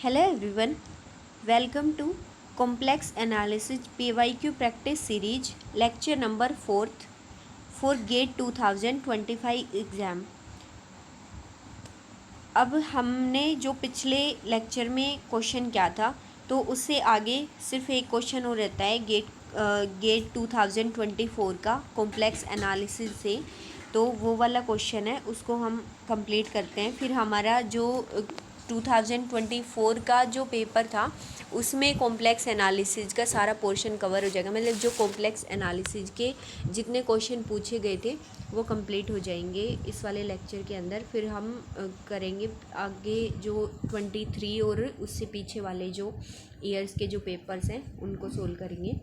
Hello everyone, welcome to Complex Analysis PYQ Practice Series, lecture number 4th for GATE 2025 exam. अब हमने जो पिछले lecture में question किया था तो उससे आगे सिर्फ एक क्वेश्चन और रहता है गेट 2024 का कॉम्प्लेक्स एनालिसिस से, तो वो वाला क्वेश्चन है उसको हम कंप्लीट करते हैं। फिर हमारा जो 2024 का जो पेपर था उसमें कॉम्प्लेक्स एनालिसिस का सारा पोर्शन कवर हो जाएगा, मतलब जो कॉम्प्लेक्स एनालिसिस के जितने क्वेश्चन पूछे गए थे वो कंप्लीट हो जाएंगे इस वाले लेक्चर के अंदर। फिर हम करेंगे आगे जो 23 और उससे पीछे वाले जो ईयर्स के जो पेपर्स हैं उनको सोल्व करेंगे।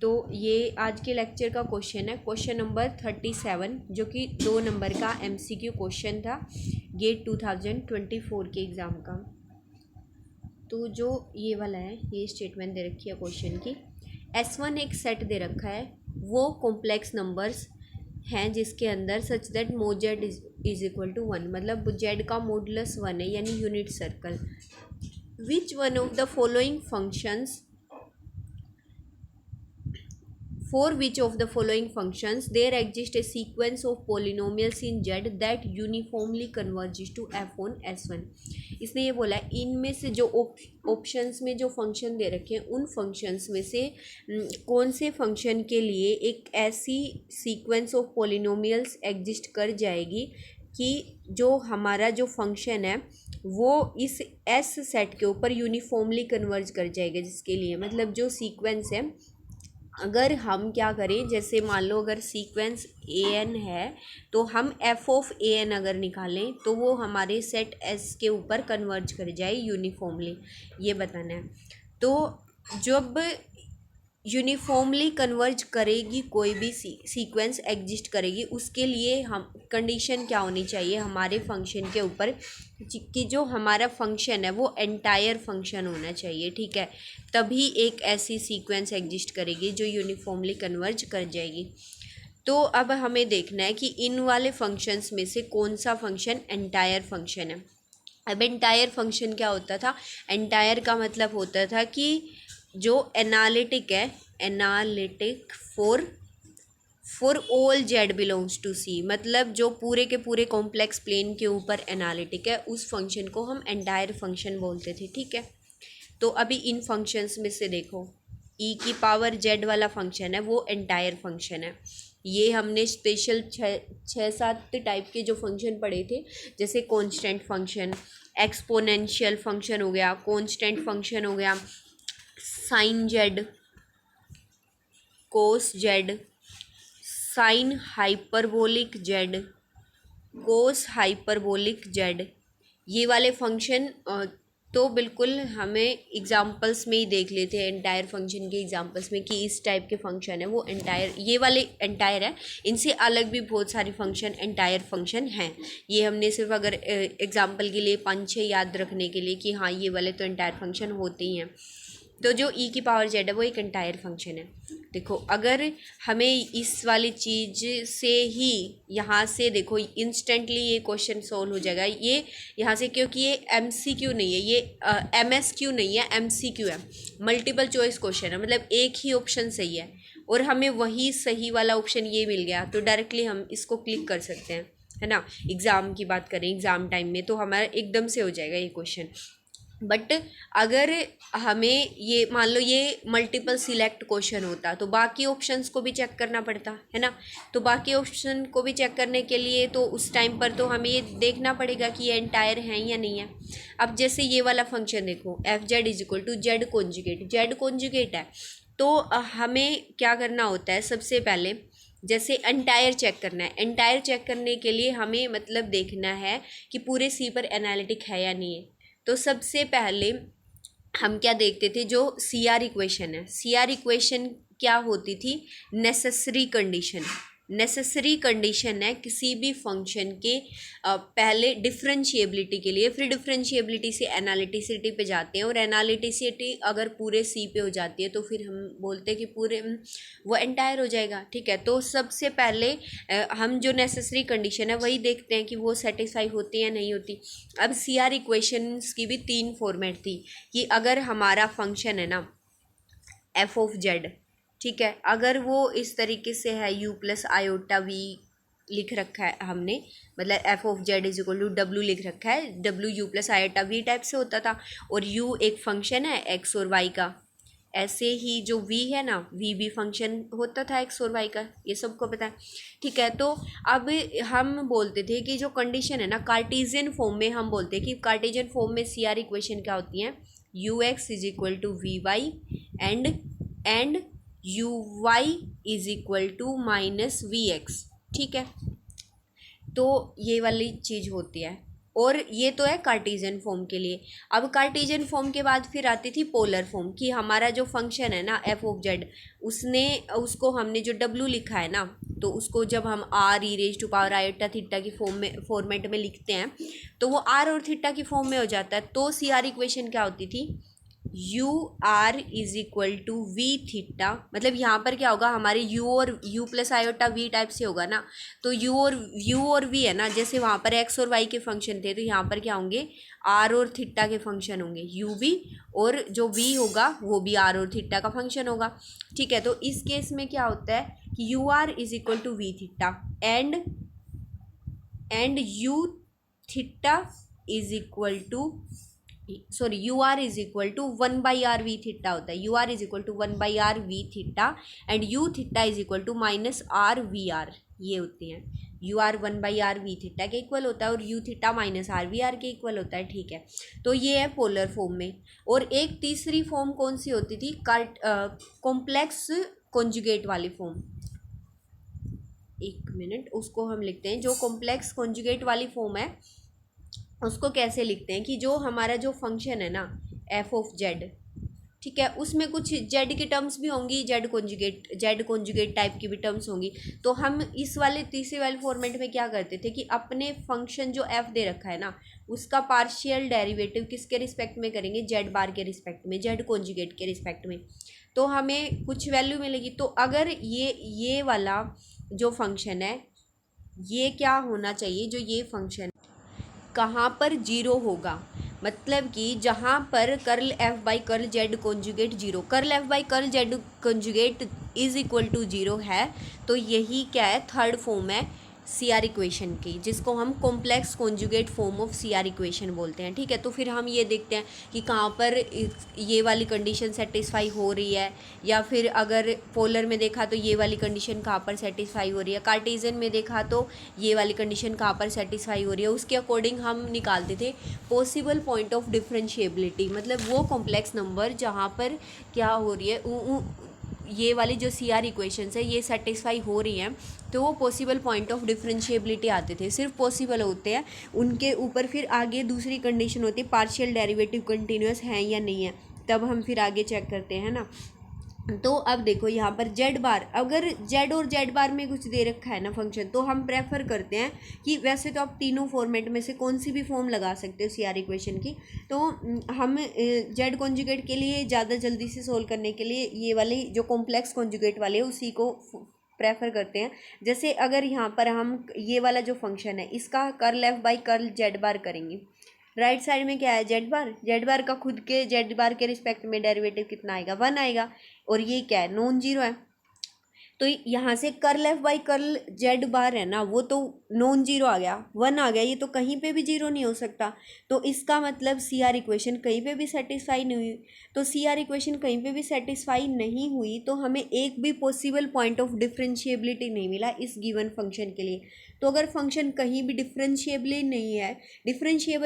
तो ये आज के लेक्चर का क्वेश्चन है, क्वेश्चन नंबर 37, जो कि 2 नंबर का MCQ क्वेश्चन था गेट 2024 के एग्ज़ाम का। तो जो ये वाला है, ये स्टेटमेंट दे रखी है क्वेश्चन की। S1 एक सेट दे रखा है, वो कॉम्प्लेक्स नंबर्स हैं जिसके अंदर सच दैट मोजेड इज इक्वल टू 1, मतलब जेड का मॉडुलस 1 है, यानी unit circle. Which one of the following functions For which of the following functions there exists a sequence of polynomials in Z that uniformly converges to f on S1। इसने ये बोला है इनमें से जो ऑप्शंस में जो फंक्शन दे रखे हैं उन फंक्शंस में से कौन से फंक्शन के लिए एक ऐसी सीक्वेंस ऑफ पोलिनोमियल्स एग्जिस्ट कर जाएगी कि जो हमारा जो फंक्शन है वो इस एस सेट के ऊपर यूनिफॉर्मली कन्वर्ज कर जाएगा। जिसके लिए मतलब जो सीक्वेंस है, अगर हम क्या करें, जैसे मान लो अगर सीक्वेंस an है तो हम f ऑफ an अगर निकालें तो वो हमारे सेट s के ऊपर कन्वर्ज कर जाए यूनिफॉर्मली, ये बताना है। तो जब यूनिफॉर्मली कन्वर्ज करेगी कोई भी सीक्वेंस एग्जिस्ट करेगी, उसके लिए हम कंडीशन क्या होनी चाहिए हमारे फंक्शन के ऊपर कि जो हमारा फंक्शन है वो एंटायर फंक्शन होना चाहिए, ठीक है। तभी एक ऐसी सीक्वेंस एग्जिस्ट करेगी जो यूनिफॉर्मली कन्वर्ज कर जाएगी। तो अब हमें देखना है कि इन वाले फंक्शंस में से कौन सा फंक्शन एंटायर फंक्शन है। अब एंटायर फंक्शन क्या होता था, एंटायर का मतलब होता था कि जो एनालिटिक है, analytic for all z belongs to C, मतलब जो पूरे के पूरे कॉम्प्लेक्स प्लेन के ऊपर एनालिटिक है उस फंक्शन को हम एंटायर फंक्शन बोलते थे, ठीक है। तो अभी इन फंक्शंस में से देखो ई की पावर जेड वाला फंक्शन है वो एंटायर फंक्शन है। ये हमने स्पेशल छः सात टाइप के जो फंक्शन पढ़े थे, जैसे कॉन्स्टेंट फंक्शन, एक्सपोनेंशियल फंक्शन हो गया, कॉन्स्टेंट फंक्शन हो गया, sine z, cos z, sine hyperbolic z, cos hyperbolic z, ये वाले फंक्शन तो बिल्कुल हमें एग्जांपल्स में ही देख लेते हैं एंटायर फंक्शन के एग्जांपल्स में कि इस टाइप के फंक्शन है वो एंटायर, ये वाले एंटायर है। इनसे अलग भी बहुत सारे फंक्शन एंटायर फंक्शन हैं। ये हमने सिर्फ अगर एग्जांपल के लिए 5-6 याद रखने के लिए कि हाँ ये वाले तो एंटायर फंक्शन होते ही हैं। तो जो ई की पावर जेड है वो एक एंटायर फंक्शन है। देखो अगर हमें इस वाली चीज़ से ही यहाँ से देखो इंस्टेंटली ये क्वेश्चन सॉल्व हो जाएगा, ये यहाँ से, क्योंकि ये MCQ नहीं है, ये MSQ नहीं है, MCQ है, मल्टीपल चॉइस क्वेश्चन है, मतलब एक ही ऑप्शन सही है और हमें वही सही वाला ऑप्शन ये मिल गया तो डायरेक्टली हम इसको क्लिक कर सकते हैं, है ना। एग्ज़ाम की बात करें एग्ज़ाम टाइम में तो हमारा एकदम से हो जाएगा ये क्वेश्चन। बट अगर हमें ये मान लो ये मल्टीपल सिलेक्ट क्वेश्चन होता तो बाकी ऑप्शंस को भी चेक करना पड़ता, है ना। तो बाकी ऑप्शन को भी चेक करने के लिए तो उस टाइम पर तो हमें ये देखना पड़ेगा कि ये एंटायर हैं या नहीं है। अब जैसे ये वाला फंक्शन देखो F Z is equal to Z conjugate, Z conjugate है तो हमें क्या करना होता है, सबसे पहले जैसे एंटायर चेक करना है। एंटायर चेक करने के लिए हमें मतलब देखना है कि पूरे सी पर एनालिटिक है या नहीं है। तो सबसे पहले हम क्या देखते थे, जो CR इक्वेशन है, CR इक्वेशन क्या होती थी, नेसेसरी कंडीशन। नेसेसरी कंडीशन है किसी भी फंक्शन के पहले डिफरेंशिएबिलिटी के लिए। फिर डिफरेंशिएबिलिटी से एनालिटिसिटी पे जाते हैं, और एनालिटिसिटी अगर पूरे सी पे हो जाती है तो फिर हम बोलते हैं कि पूरे वो एंटायर हो जाएगा। ठीक है, तो सबसे पहले हम जो नेसेसरी कंडीशन है वही देखते हैं कि वो सेटिस्फाई होती है या नहीं होती। अब सी आर इक्वेशंस की भी 3 फॉर्मेट थी कि अगर हमारा फंक्शन है ना एफ ऑफ जेड, ठीक है, अगर वो इस तरीके से है u प्लस आयोटा वी लिख रखा है हमने, मतलब F of Z is equal to W लिख रखा है, W U plus iota V type से होता था, और u एक फंक्शन है एक्स और वाई का, ऐसे ही जो v है ना v भी फंक्शन होता था एक्स और वाई का, ये सबको पता है। ठीक है, तो अब हम बोलते थे कि जो कंडीशन है ना कार्टेशियन फॉर्म में, हम बोलते हैं कि कार्टेशियन फॉर्म में सी आर इक्वेशन क्या होती है, U X is equal to V Y and U Y is equal to minus V X. ठीक है, तो ये वाली चीज़ होती है, और ये तो है कार्टेशियन फॉर्म के लिए। अब कार्टेशियन फॉर्म के बाद फिर आती थी पोलर फॉर्म, कि हमारा जो फंक्शन है ना एफ ऑफ जेड, उसको हमने जो डब्ल्यू लिखा है ना, तो उसको जब हम R E raise to power iota theta की फॉर्मेट में लिखते हैं तो वो आर और थीटा की फॉर्म में हो जाता है। तो सी आर इक्वेशन क्या होती थी, U R is equal to V theta, मतलब यहाँ पर क्या होगा, हमारे यू और U plus iota V type से होगा ना, तो यू और वी है ना, जैसे वहाँ पर एक्स और वाई के फंक्शन थे, तो यहाँ पर क्या होंगे, आर और थीटा के फंक्शन होंगे, यू भी, और जो वी होगा वो भी आर और थीटा का फंक्शन होगा। ठीक है, तो इस केस में क्या होता है कि U R is equal to V theta and U theta is equal to, sorry, U R is equal to 1/r V theta होता है, U R is equal to 1/r V theta and U theta is equal to minus R V R, ये होती हैं। U R 1/r V theta के इक्वल होता है और U theta minus R V R के इक्वल होता है। ठीक है, तो ये है पोलर फॉर्म में। और एक तीसरी फॉर्म कौन सी होती थी, कॉम्प्लेक्स कॉन्जुगेट वाली फॉर्म। एक मिनट, उसको हम लिखते हैं, जो कॉम्प्लेक्स कॉन्जुगेट वाली फॉर्म है उसको कैसे लिखते हैं कि जो हमारा जो फंक्शन है ना एफ ऑफ जेड, ठीक है, उसमें कुछ जेड की टर्म्स भी होंगी, जेड कॉन्जुगेट टाइप की भी टर्म्स होंगी। तो हम इस वाले तीसरे वाले फॉर्मेट में क्या करते थे कि अपने फंक्शन जो एफ दे रखा है ना उसका पार्शियल डेरिवेटिव किसके रिस्पेक्ट में करेंगे, जेड बार के रिस्पेक्ट में, जेड कॉन्जुगेट के रिस्पेक्ट में, तो हमें कुछ वैल्यू मिलेगी। तो अगर ये वाला जो फंक्शन है ये क्या होना चाहिए, जो ये फंक्शन कहाँ पर जीरो होगा, मतलब कि जहाँ पर curl F by curl Z conjugate zero, curl F by curl Z conjugate is equal to zero है, तो यही क्या है, थर्ड फॉर्म है सी आर इक्वेशन की, जिसको हम complex conjugate form of C R equation बोलते हैं। ठीक है, तो फिर हम ये देखते हैं कि कहाँ पर ये वाली कंडीशन सेटिस्फाई हो रही है, या फिर अगर पोलर में देखा तो ये वाली कंडीशन कहाँ पर सेटिस्फाई हो रही है, कार्टेशियन में देखा तो ये वाली कंडीशन कहाँ पर सेटिस्फाई हो रही है, उसके अकॉर्डिंग हम निकालते थे पॉसिबल पॉइंट ऑफ डिफरेंशिएबिलिटी, मतलब वो कॉम्प्लेक्स नंबर जहाँ पर क्या हो रही है, ये वाली जो सी आर इक्वेशंस है ये सेटिस्फाई हो रही हैं, तो वो पॉसिबल पॉइंट ऑफ डिफरेंशिएबिलिटी आते थे, सिर्फ पॉसिबल होते हैं, उनके ऊपर फिर आगे दूसरी कंडीशन होती है पार्शियल डेरिवेटिव कंटिन्यूअस है या नहीं है, तब हम फिर आगे चेक करते हैं ना। तो अब देखो यहाँ पर जेड बार, अगर जेड और जेड बार में कुछ दे रखा है ना फंक्शन, तो हम प्रेफर करते हैं कि वैसे तो आप तीनों फॉर्मेट में से कौन सी भी फॉर्म लगा सकते हो सी आर इक्वेशन की, तो हम जेड कॉन्जुगेट के लिए ज़्यादा जल्दी से सोल्व करने के लिए ये वाली जो कॉम्प्लेक्स कॉन्जुगेट वाली है उसी को प्रेफर करते हैं। जैसे अगर यहाँ पर हम ये वाला जो फंक्शन है इसका curl F by curl Z bar करेंगे, राइट साइड में क्या है, जेड बार का खुद के जेड बार के रिस्पेक्ट में डेरिवेटिव कितना आएगा, 1 आएगा, और ये क्या है, नॉन जीरो है, तो यहाँ से curl F by curl Z bar है ना वो तो नॉन जीरो आ गया, 1 आ गया, ये तो कहीं पे भी जीरो नहीं हो सकता, तो इसका मतलब सी आर इक्वेशन कहीं पे भी सेटिस्फाई नहीं हुई। तो सी आर इक्वेशन कहीं पे भी सेटिस्फाई नहीं हुई तो हमें एक भी पॉसिबल पॉइंट ऑफ डिफरेंशिएबिलिटी नहीं मिला इस गिवन फंक्शन के लिए। तो अगर फंक्शन कहीं भी डिफरेंशिएबल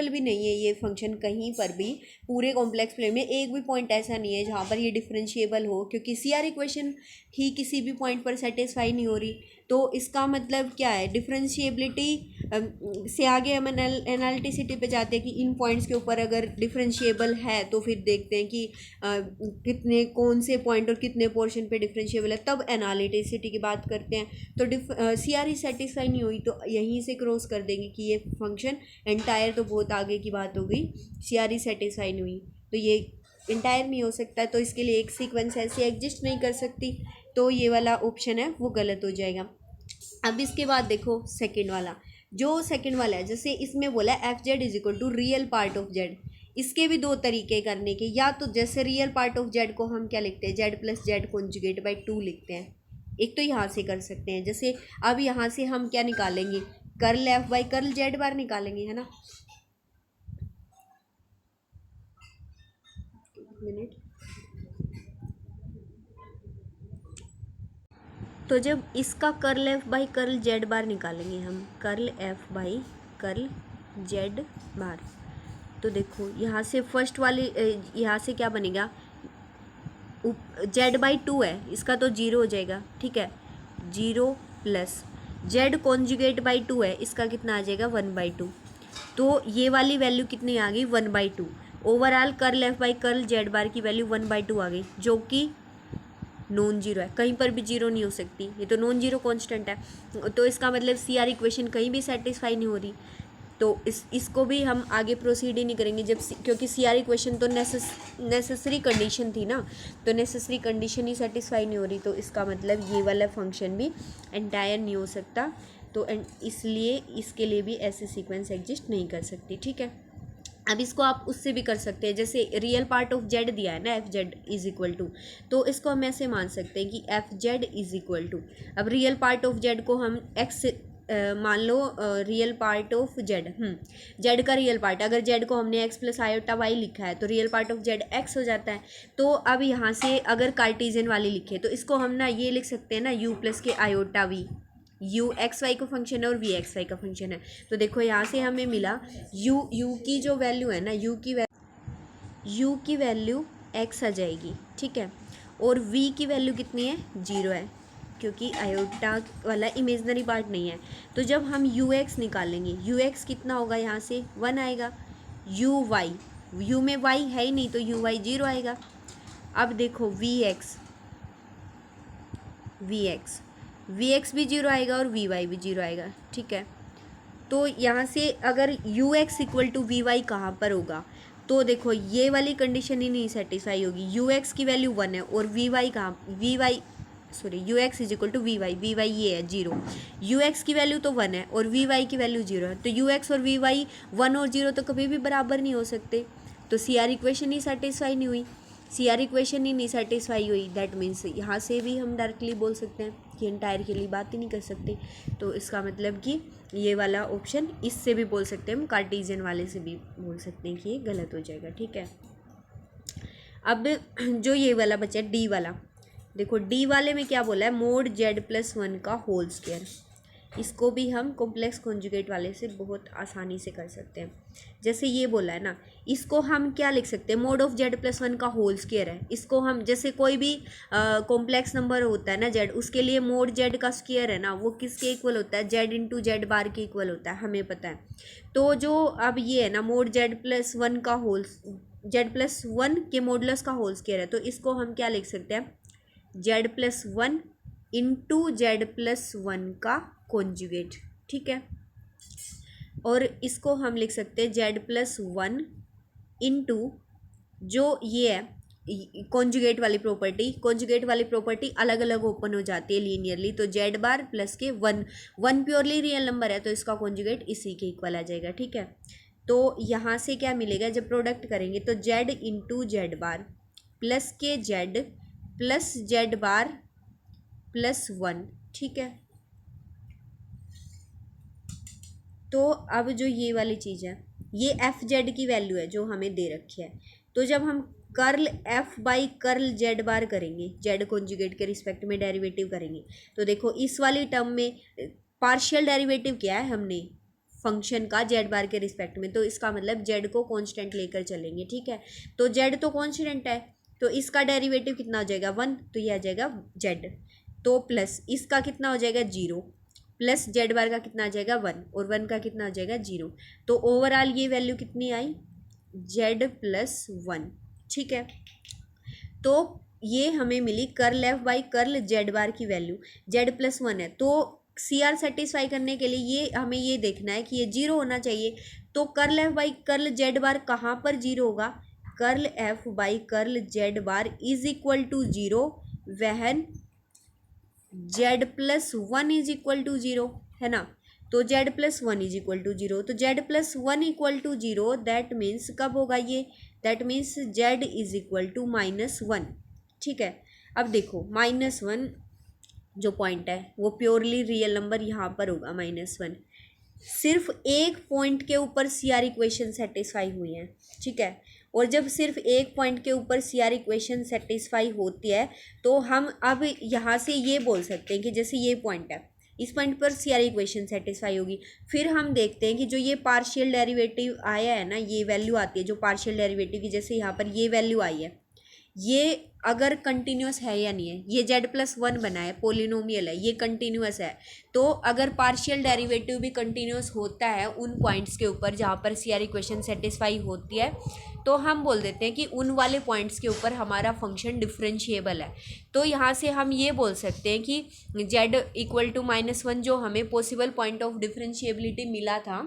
भी नहीं है ये फंक्शन कहीं पर भी, पूरे कॉम्प्लेक्स प्लेन में एक भी पॉइंट ऐसा नहीं है जहाँ पर ये डिफरेंशिएबल हो, क्योंकि सी आर इक्वेशन ही किसी भी पॉइंट पर सेटिस्फाई नहीं हो रही, तो इसका मतलब क्या है, डिफरेंशिएबिलिटी से आगे हम एनालिटिसिटी पे जाते हैं कि इन पॉइंट्स के ऊपर अगर डिफरेंशिएबल है तो फिर देखते हैं कि कितने कौन से पॉइंट और कितने पोर्शन पे डिफरेंशिएबल है, तब एनालिटिसिटी की बात करते हैं। तो CRE सेटिस्फाई नहीं हुई तो यहीं से क्रॉस कर देंगे कि ये फंक्शन एंटायर, तो बहुत आगे की बात हो गई। CRE सेटिस्फाई नहीं हुई तो ये इंटायर नहीं हो सकता, तो इसके लिए एक सीक्वेंस ऐसी एग्जिस्ट नहीं कर सकती, तो ये वाला ऑप्शन है वो गलत हो जाएगा। अब इसके बाद देखो सेकंड वाला, जो सेकंड वाला है जैसे इसमें बोला F Z is equal to real part of Z. इसके भी दो तरीके करने के, या तो जैसे रियल पार्ट ऑफ जेड को हम क्या लिखते हैं, Z plus Z conjugate by 2 लिखते हैं। एक तो यहाँ से कर सकते हैं, जैसे अब यहाँ से हम क्या निकालेंगे, curl F by curl Z bar निकालेंगे, है ना। मिनट, तो जब इसका curl F by curl Z bar निकालेंगे हम, curl F by curl Z bar, तो देखो यहाँ से फर्स्ट वाली यहाँ से क्या बनेगा, जेड बाई 2 है, इसका तो 0 हो जाएगा, ठीक है, 0 प्लस जेड कॉन्जुगेट बाई 2 है, इसका कितना आ जाएगा 1/2। तो ये वाली वैल्यू कितनी आ गई 1/2। Overall curl F by curl Z bar की वैल्यू 1/2 आ गई, जो कि नॉन जीरो है, कहीं पर भी जीरो नहीं हो सकती, ये तो नॉन जीरो कांस्टेंट है। तो इसका मतलब CR इक्वेशन कहीं भी सेटिस्फाई नहीं हो रही, तो इसको भी हम आगे प्रोसीड ही नहीं करेंगे जब क्योंकि CR इक्वेशन तो नेसेसरी कंडीशन थी ना, तो नेसेसरी कंडीशन ही सेटिस्फाई नहीं हो रही, तो इसका मतलब ये वाला फंक्शन भी एंटायर नहीं हो सकता, तो इसलिए इसके लिए भी ऐसे सीक्वेंस एग्जिस्ट नहीं कर सकती, ठीक है। अब इसको आप उससे भी कर सकते हैं, जैसे रियल पार्ट ऑफ जेड दिया है ना F Z is equal to, तो इसको हम ऐसे मान सकते हैं कि F Z is equal to, अब रियल पार्ट ऑफ जेड को हम एक्स मान लो, real part of Z, Z का रियल पार्ट, अगर जेड को हमने एक्स प्लस आयोटा वाई लिखा है तो real part of Z X हो जाता है। तो अब यहाँ से अगर कार्टेशियन वाली लिखे तो इसको हम ना ये लिख सकते हैं ना, यू प्लस के iota V, U X Y का फंक्शन है और वी एक्स वाई का फंक्शन है। तो देखो यहाँ से हमें मिला यू की जो वैल्यू है ना, यू की वैल्यू एक्स आ जाएगी, ठीक है, और वी की वैल्यू कितनी है 0 है, क्योंकि आयोटा वाला इमेजनरी पार्ट नहीं है। तो जब हम यू एक्स निकालेंगे, यू एक्स कितना होगा, यहाँ से 1 आएगा, यू वाई, यू में वाई है ही नहीं तो यू वाई 0 आएगा। अब देखो वी एक्स भी 0 आएगा और वी वाई भी 0 आएगा, ठीक है। तो यहाँ से अगर U X equal to V Y कहाँ पर होगा, तो देखो ये वाली कंडीशन ही नहीं सेटिस्फाई होगी, यू एक्स की वैल्यू 1 है और वी वाई कहाँ, U X is equal to V Y ये है 0, यू एक्स की वैल्यू तो 1 है और वी वाई की वैल्यू 0 है, तो यू एक्स और वी वाई 1 और 0 तो कभी भी बराबर नहीं हो सकते, तो CR इक्वेशन ही सेटिस्फाई नहीं हुई, CR इक्वेशन ही नहीं सेटिस्फाई हुई, दैट मीन्स यहाँ से भी हम डायरेक्टली बोल सकते हैं कि एंटायर के लिए बात ही नहीं कर सकते, तो इसका मतलब कि ये वाला ऑप्शन, इससे भी बोल सकते हैं हम, कार्टेशियन वाले से भी बोल सकते हैं कि ये गलत हो जाएगा, ठीक है। अब जो ये वाला बचा डी वाला, देखो डी वाले में क्या बोला है, मोड जेड प्लस 1 का होल स्क्वायर, इसको भी हम कॉम्प्लेक्स कॉन्जुगेट वाले से बहुत आसानी से कर सकते हैं। जैसे ये बोला है ना, इसको हम क्या लिख सकते हैं, मोड ऑफ जेड प्लस 1 का होल स्क्वायर है, इसको हम जैसे कोई भी कॉम्प्लेक्स नंबर होता है ना जेड, उसके लिए मोड जेड का स्क्वायर है ना, वो किसके इक्वल होता है, जेड इंटू जेड बार के इक्वल होता है, हमें पता है। तो जो अब ये है ना, मोड जेड प्लस 1 का जेड प्लस 1 के मॉडुलस का होल स्क्वायर है, तो इसको हम क्या लिख सकते हैं, Z plus 1 into Z plus 1 का कॉन्जुगेट, ठीक है। और इसको हम लिख सकते हैं जेड प्लस 1 इंटू जो ये है कॉन्जुगेट वाली प्रॉपर्टी अलग अलग ओपन हो जाती है लीनियरली, तो जेड बार प्लस के 1 प्योरली रियल नंबर है तो इसका कॉन्जुगेट इसी के इक्वल आ जाएगा, ठीक है। तो यहाँ से क्या मिलेगा, जब प्रोडक्ट करेंगे तो जेड इंटू जेड बार प्लस के जेड प्लस जेड बार प्लस 1, ठीक है। तो अब जो ये वाली चीज़ है, ये एफ जेड की वैल्यू है जो हमें दे रखी है, तो जब हम curl F by curl Z bar करेंगे, जेड कॉन्जुगेट के रिस्पेक्ट में डेरिवेटिव करेंगे, तो देखो इस वाली टर्म में पार्शियल डेरिवेटिव किया है हमने फंक्शन का जेड बार के रिस्पेक्ट में, तो इसका मतलब जेड को कांस्टेंट लेकर चलेंगे, ठीक है। तो जेड तो कांस्टेंट है, तो इसका डेरिवेटिव कितना हो जाएगा 1, तो ये आ जाएगा जेड। तो प्लस इसका कितना हो जाएगा 0, प्लस जेड बार का कितना आ जाएगा 1, और 1 का कितना हो जाएगा 0। तो ओवरऑल ये वैल्यू कितनी आई z+1। ठीक है, तो ये हमें मिली curl F by curl Z bar की वैल्यू, z+1 है। तो सी आर सेटिस्फाई करने के लिए ये हमें ये देखना है कि ये 0 होना चाहिए। तो curl F by curl Z bar कहाँ पर 0 होगा, curl F by curl Z bar is equal to 0 when z+1 is equal to 0, है ना। तो z+1 इज इक्वल टू 0, तो z+1 equal to 0 that means कब होगा ये, that means z is equal to -1। ठीक है, अब देखो -1 जो पॉइंट है वो प्योरली रियल नंबर यहाँ पर होगा -1। सिर्फ एक पॉइंट के ऊपर सी आर इक्वेशन सेटिस्फाई हुई है। ठीक है, और जब सिर्फ एक पॉइंट के ऊपर सी आर इक्वेशन सेटिस्फाई होती है तो हम अब यहाँ से ये बोल सकते हैं कि जैसे ये पॉइंट है, इस पॉइंट पर सी आर इक्वेशन सेटिस्फाई होगी। फिर हम देखते हैं कि जो ये पार्शियल डेरिवेटिव आया है ना, ये वैल्यू आती है जो पार्शियल डेरिवेटिव की, जैसे यहाँ पर ये वैल्यू आई है, ये अगर कंटिन्यूस है या नहीं है। ये z+1 बना है, पोलिनोमियल है, ये कंटिन्यूस है। तो अगर पार्शियल डेरिवेटिव भी कंटिन्यूस होता है उन पॉइंट्स के ऊपर जहाँ पर सी आर इक्वेशन सेटिस्फाई होती है, तो हम बोल देते हैं कि उन वाले पॉइंट्स के ऊपर हमारा फंक्शन डिफरेंशिएबल है। तो यहाँ से हम ये बोल सकते हैं कि z=-1 जो हमें पॉसिबल पॉइंट ऑफ डिफरेंशिएबिलिटी मिला था,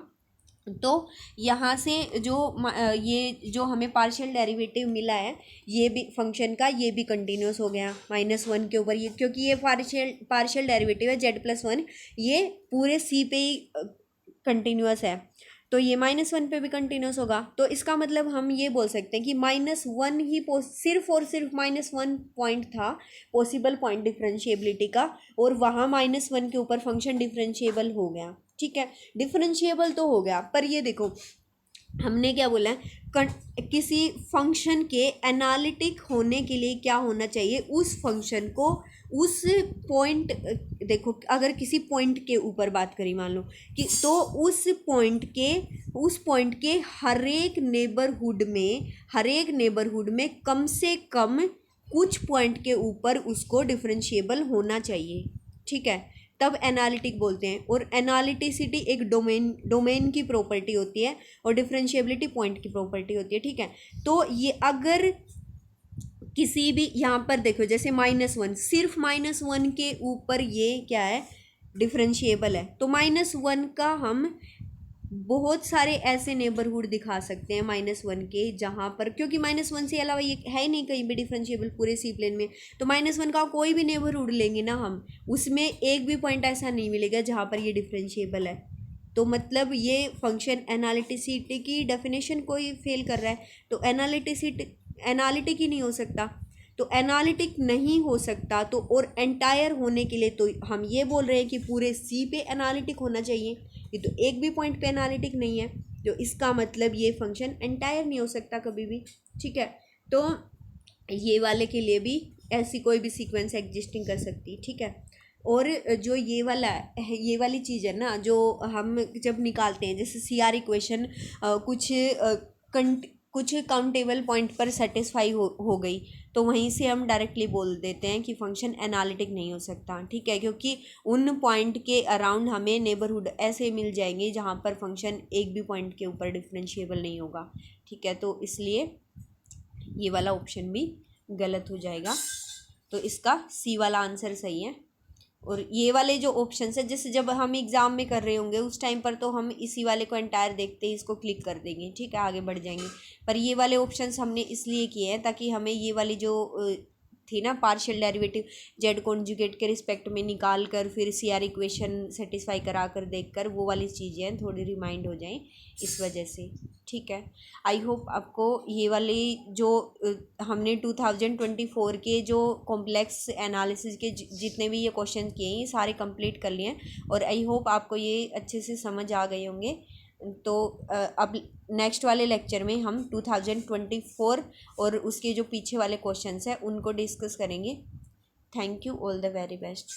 तो यहाँ से ये जो हमें पार्शियल डेरिवेटिव मिला है ये भी फंक्शन का, ये भी कंटिन्यूस हो गया -1 के ऊपर, ये क्योंकि ये पार्शियल डेरिवेटिव है z+1, ये पूरे c पे ही कंटिन्यूस है, तो ये -1 पे भी कंटिन्यूस होगा। तो इसका मतलब हम ये बोल सकते हैं कि -1 ही सिर्फ और सिर्फ -1 पॉइंट था पॉसिबल पॉइंट डिफरेंशिएबिलिटी का, और वहाँ -1 के ऊपर फंक्शन डिफरेंशिएबल हो गया। ठीक है, डिफरेंशिएबल तो हो गया, पर ये देखो हमने क्या बोला है, किसी फंक्शन के एनालिटिक होने के लिए क्या होना चाहिए, उस फंक्शन को उस पॉइंट, देखो अगर किसी पॉइंट के ऊपर बात करी मान लो कि, तो उस पॉइंट के हर एक नेबरहुड में कम से कम कुछ पॉइंट के ऊपर उसको डिफरेंशिएबल होना चाहिए। ठीक है, तब एनालिटिक बोलते हैं। और एनालिटिसिटी एक डोमेन की प्रॉपर्टी होती है और डिफरेंशिएबिलिटी पॉइंट की प्रॉपर्टी होती है। ठीक है, तो ये अगर किसी भी यहाँ पर देखो जैसे -1, सिर्फ -1 के ऊपर ये क्या है, डिफरेंशिएबल है, तो -1 का हम बहुत सारे ऐसे नेबरहुड दिखा सकते हैं -1 के, जहाँ पर क्योंकि -1 से अलावा ये है ही नहीं कहीं भी डिफरेंशिएबल पूरे सी प्लेन में, तो -1 का कोई भी नेबरहुड लेंगे ना हम, उसमें एक भी पॉइंट ऐसा नहीं मिलेगा जहाँ पर ये डिफरेंशिएबल है। तो मतलब ये फंक्शन एनालिटिसिटी की डेफिनेशन कोई फेल कर रहा है, तो एनालिटिक ही नहीं हो सकता। तो एनालिटिक नहीं हो सकता, तो और एंटायर होने के लिए तो हम ये बोल रहे हैं कि पूरे सी पे एनालिटिक होना चाहिए, ये तो एक भी पॉइंट पे एनालिटिक नहीं है, तो इसका मतलब ये फंक्शन एंटायर नहीं हो सकता कभी भी। ठीक है, तो ये वाले के लिए भी ऐसी कोई भी सीक्वेंस एग्जिस्टिंग कर सकती है। ठीक है, और जो ये वाली चीज़ है ना, जो हम जब निकालते हैं जैसे सी आर इक्वेशन कुछ काउंटेबल पॉइंट पर सेटिस्फाई हो गई, तो वहीं से हम डायरेक्टली बोल देते हैं कि फंक्शन एनालिटिक नहीं हो सकता। ठीक है, क्योंकि उन पॉइंट के अराउंड हमें नेबरहुड ऐसे मिल जाएंगे जहाँ पर फंक्शन एक भी पॉइंट के ऊपर डिफरेंशिएबल नहीं होगा। ठीक है, तो इसलिए ये वाला ऑप्शन भी गलत हो जाएगा, तो इसका सी वाला आंसर सही है। और ये वाले जो ऑप्शन है, जैसे जब हम एग्ज़ाम में कर रहे होंगे उस टाइम पर तो हम इसी वाले को एंटायर देखते ही इसको क्लिक कर देंगे। ठीक है, आगे बढ़ जाएंगे, पर ये वाले ऑप्शंस हमने इसलिए किए हैं ताकि हमें ये वाली जो थी ना पार्शियल डेरिवेटिव जेड कॉन्जुगेट के रिस्पेक्ट में निकाल कर फिर सी आर इक्वेशन सेटिस्फाई करा कर देख कर वो वाली चीज़ें थोड़ी रिमाइंड हो जाएं, इस वजह से। ठीक है, आई होप आपको ये वाली जो हमने 2024 के जो कॉम्प्लेक्स एनालिसिस के जितने भी ये क्वेश्चन किए हैं ये सारे कंप्लीट कर लिए हैं, और आई होप आपको ये अच्छे से समझ आ गए होंगे। तो अब नेक्स्ट वाले लेक्चर में हम 2024 और उसके जो पीछे वाले क्वेश्चंस हैं उनको डिस्कस करेंगे। Thank you, all the very best.